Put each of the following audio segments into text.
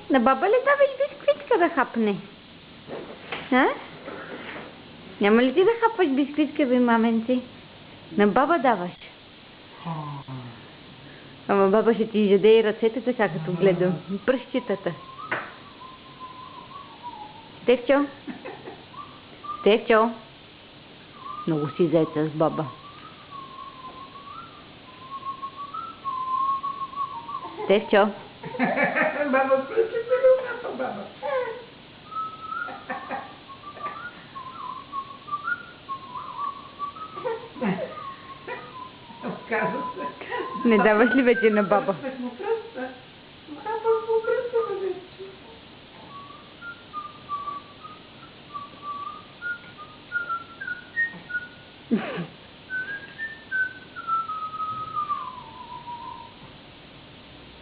На баба ли даваш бисквитка да хапне? А? Няма ли ти да хапваш бисквитка, бе, маменци? На баба даваш. Ама баба ще ти изяде и ръцете така, като гледам. Пръщитата. Стефчо? Стефчо? Много си заета с баба. Стефчо? Баба, включи телефона, баба. Отказва се. Не даваш ли вече на баба? Пръстът му пръста. Хапах му пръста, бе.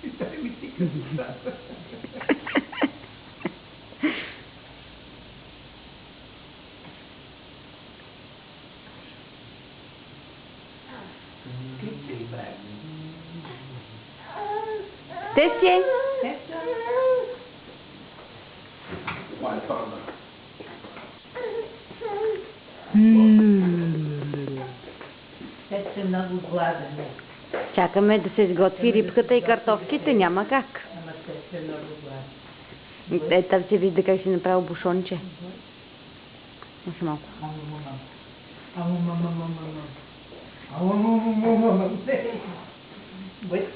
И той ми тика децата. Кричи, брат. Стефче? Моя форма. Те са много гладен. Чакаме да се изготви рибката и картофките, няма как. Ама те са много гладен. Там се вижда как си направил бушонче. Още малко. Wait.